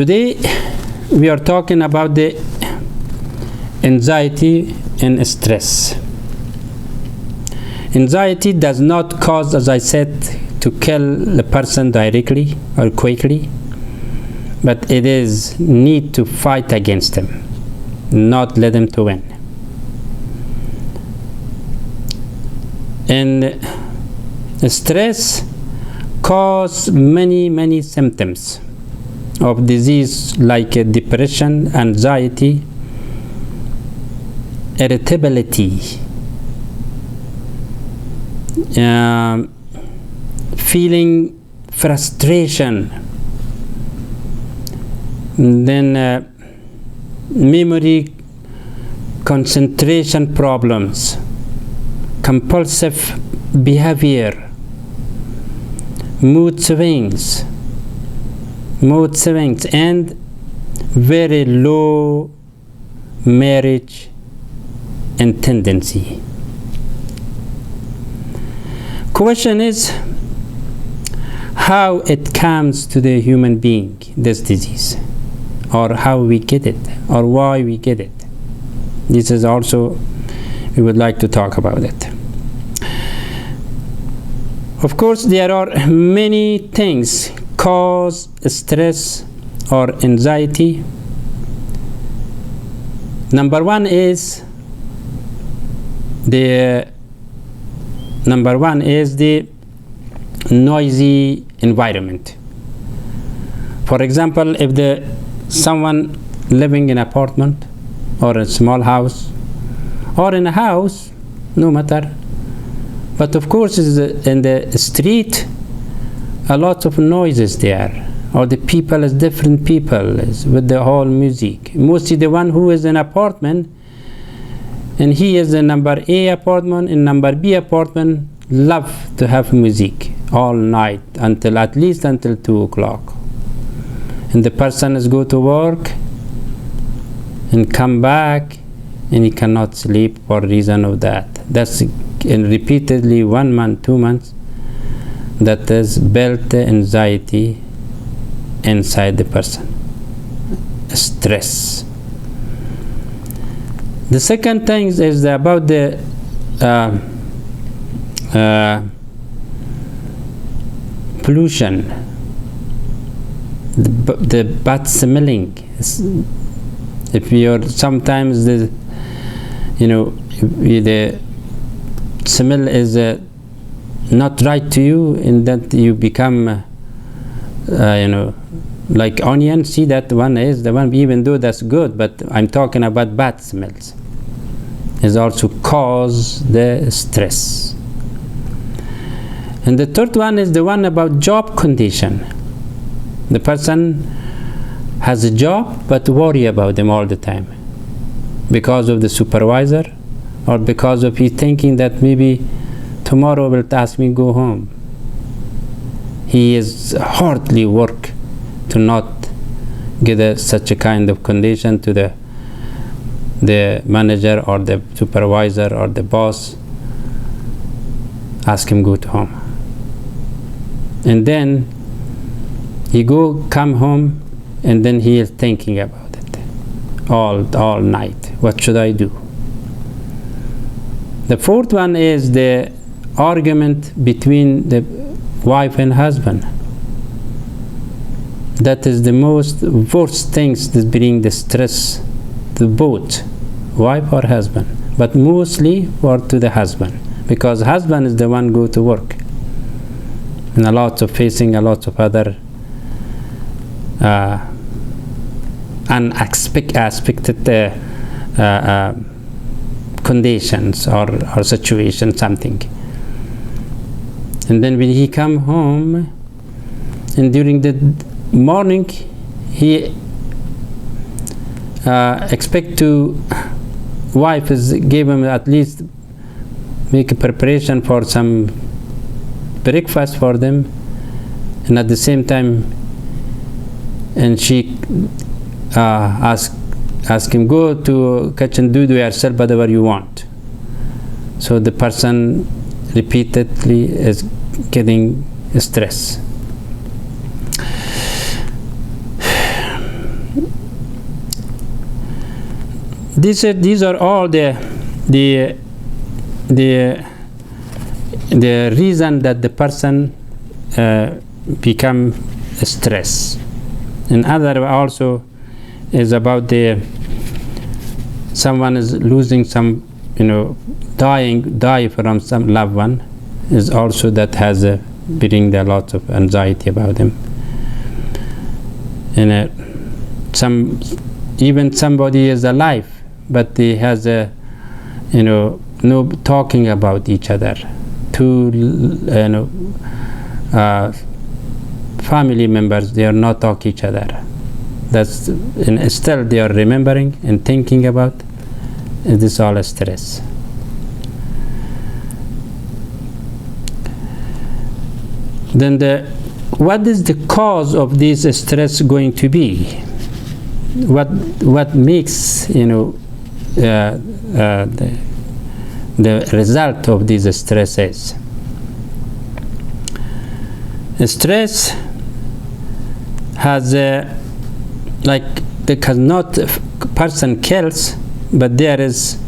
Today we are talking about the anxiety and stress. Anxiety does not cause, as I said, to kill the person directly or quickly, but it is need to fight against him, not let him to win. And stress cause many symptoms of disease like depression, anxiety, irritability, feeling frustration, then memory, concentration problems, compulsive behavior, mood swings, and very low marriage and tendency. Question is how it comes to the human being, this disease, or how we get it, or why we get it. This is also, we would like to talk about it. Of course, there are many things cause stress or anxiety. Number one is the noisy environment. For example, if someone living in an apartment or a small house or in a house, no matter, but of course in the street a lot of noises there, or the people is different people with the whole music. Mostly the one who is in apartment and he is in number A apartment and number B apartment love to have music all night until at least until 2 o'clock. And the person is go to work and come back and he cannot sleep for reason of that. That's and repeatedly 1 month, 2 months, that is built anxiety inside the person, stress. The second thing is about the pollution, the bad smelling. If you're sometimes the smell is not right to you, and that you become like onion. See, that one is the one, even though that's good, but I'm talking about bad smells is also cause the stress. And the third one is the one about job condition. The person has a job but worry about them all the time because of the supervisor, or because of he thinking that maybe tomorrow will ask me go home. He is hardly work to not get such a kind of condition to the manager or the supervisor or the boss ask him go to home. And then he come home, and then he is thinking about it all night. What should I do? The fourth one is the argument between the wife and husband. That is the most worst things that bring the stress to both wife or husband, but mostly to the husband, because husband is the one go to work and facing a lot of other unexpected conditions or situation, something. And then when he come home, and during the morning he expect to wife is give him at least make a preparation for some breakfast for them, and at the same time, and she ask him go to kitchen, do yourself whatever you want. So the person repeatedly is getting stress. These are all the reason that the person become stressed. And other also is about someone is losing some, die from some loved one, is also that has bring a lot of anxiety about him. And even somebody is alive, but he has no talking about each other. Two family members, they are not talk each other. That's, and still they are remembering and thinking about. This all stress. Then what is the cause of this stress going to be? What makes the result of these stresses? Stress has like not person kills, but there is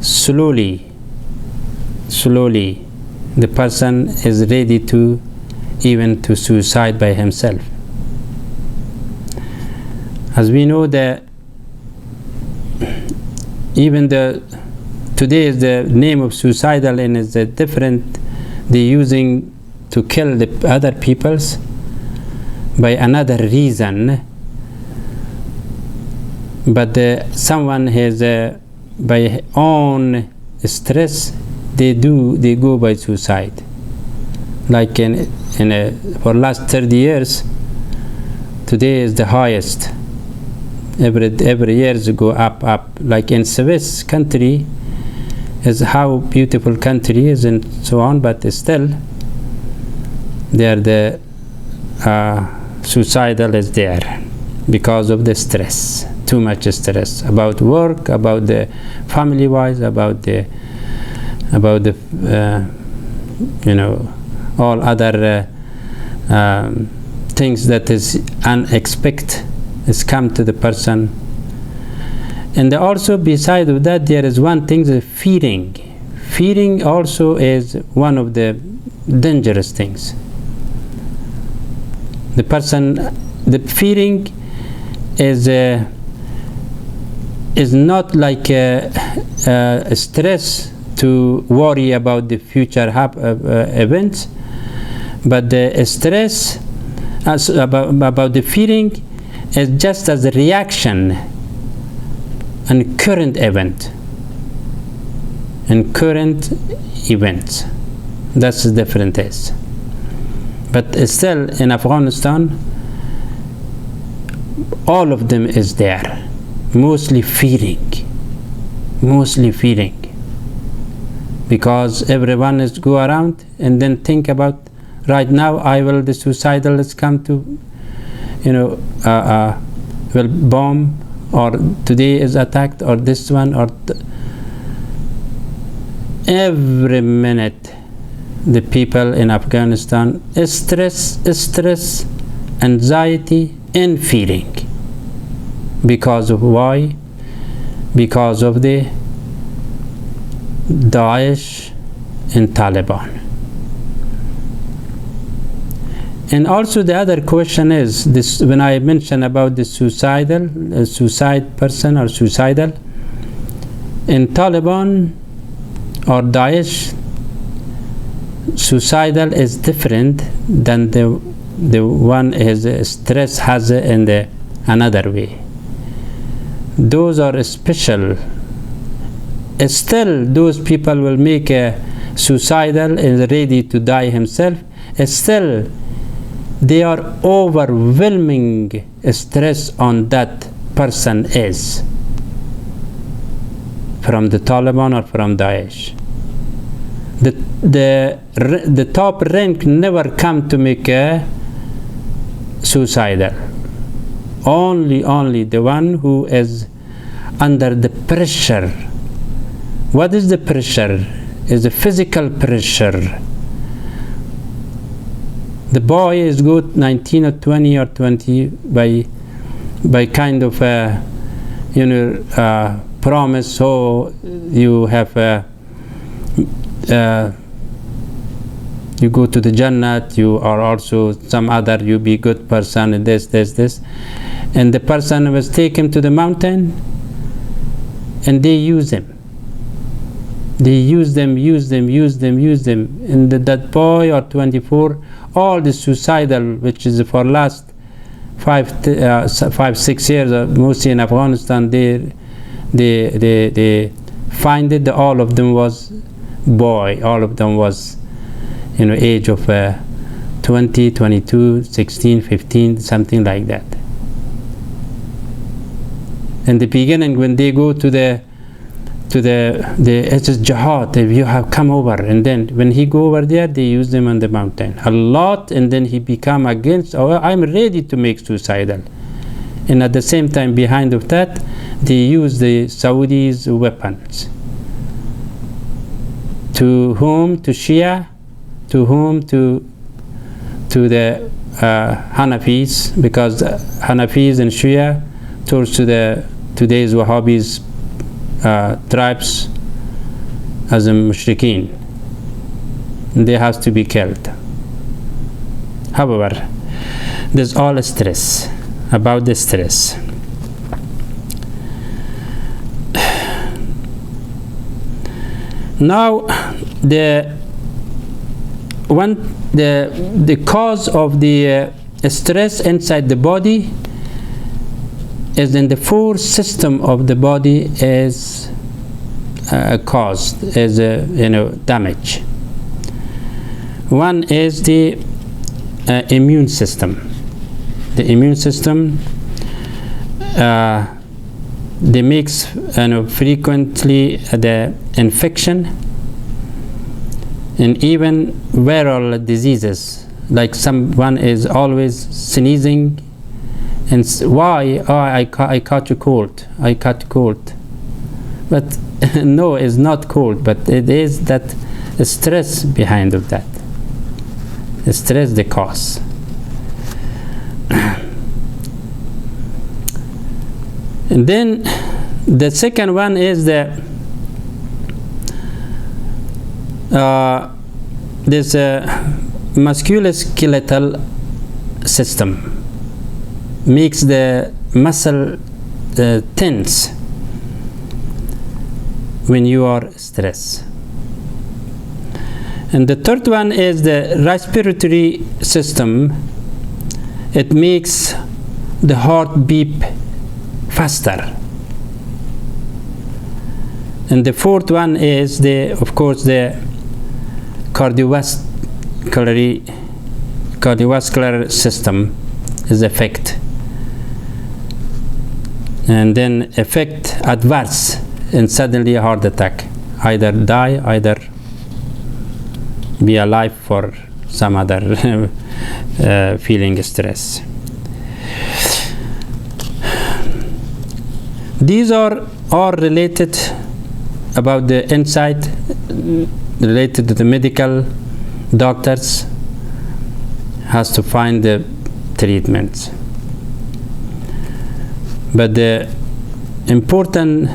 slowly the person is ready to even to suicide by himself. As we know that even today is the name of suicidal and is different. They using to kill the other peoples by another reason, but someone has by own stress they go by suicide. Like for last 30 years, today is the highest. Every years go up. Like in Swiss country, is how beautiful country is and so on, but still there the suicidal is there because of the stress, too much stress about work, about the family wise, about the all other things that is unexpected is come to the person. And also beside of that, there is one thing, the fearing. Fearing also is one of the dangerous things. The fearing is not like a stress to worry about the future events, but the stress about the fearing is just as a reaction and current events. That's the difference. But still in Afghanistan, all of them is there, mostly fearing, because everyone is go around and then think about, right now the suicidal is come to will bomb, or today is attacked, or this one, or every minute the people in Afghanistan is stress, anxiety and fearing. Because of why? Because of the Daesh and Taliban. And also the other question is this: when I mention about the suicide person or suicidal, in Taliban or Daesh, suicidal is different than the one is stress has in the another way. Those are special. Still, those people will make a suicidal and ready to die himself. Still, they are overwhelming stress on that person is from the Taliban or from Daesh. The top rank never come to make a suicidal. Only the one who is under the pressure. What is the pressure? Is the physical pressure. The boy is good 19 or 20 or 20 by kind of promise, so you have you go to the Jannat, you are also some other, you be good person, and this, and the person was taken to the mountain, and they use him. They use them, and that boy or 24, all the suicidal, which is for last 5-6 years, mostly in Afghanistan, they find it. All of them was boy. All of them was, age of 20, 22, 16, 15, something like that. In the beginning, when they go to the it's jihad, you have come over, and then when he go over there, they use them on the mountain a lot, and then he become against, I'm ready to make suicidal. And at the same time, behind of that, they use the Saudis' weapons. To whom? To Shia. To whom? To the Hanafis, because Hanafis and Shia towards to the today's Wahhabis tribes as a mushrikeen. They have to be killed. However, there's all stress about the stress. Now, the cause of the stress inside the body is in the fourth system of the body is caused as damage. One is the immune system. The immune system they mix frequently the infection and even viral diseases, like someone is always sneezing and why? I caught a cold. I caught cold. But no, it's not cold, but it is that stress behind of that. The stress the cause. And then the second one is the this musculoskeletal system makes the muscle tense when you are stressed. And the third one is the respiratory system. It makes the heart beat faster. And the fourth one is of course the cardiovascular system is affected, and then affect adverse and suddenly a heart attack, either die, either be alive for some other feeling stress. These are all related about the insight, related to the medical doctors has to find the treatments. But the important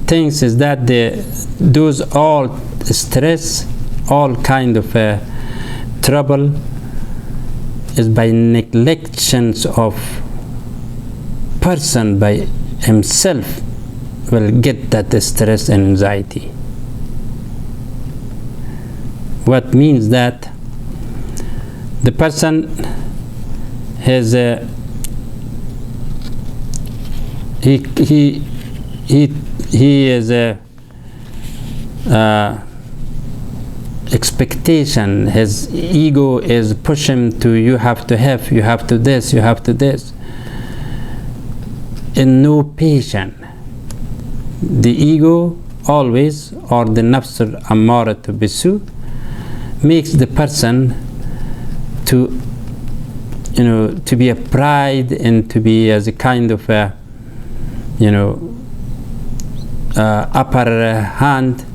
things is that those all stress, all kind of trouble is by neglections of person by himself will get that stress and anxiety. What means that the person has he is expectation. His ego is push him to you have to have, you have to this, you have to this, and no patience. The ego always, or the nafs al-ammara to bisu, makes the person to to be a pride and to be as a kind of a upper hand,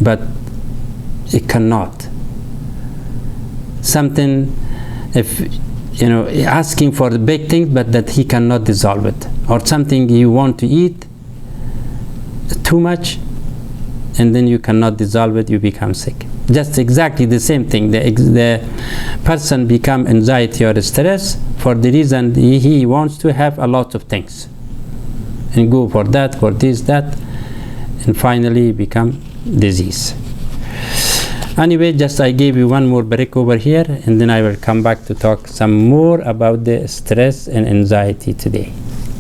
but it cannot. Something, if asking for the big things, but that he cannot dissolve it, or something you want to eat, too much, and then you cannot dissolve it, you become sick. Just exactly the same thing. The person become anxiety or stress for the reason he wants to have a lot of things, and go for that, for this, that, and finally become disease. Anyway, just I gave you one more break over here, and then I will come back to talk some more about the stress and anxiety today.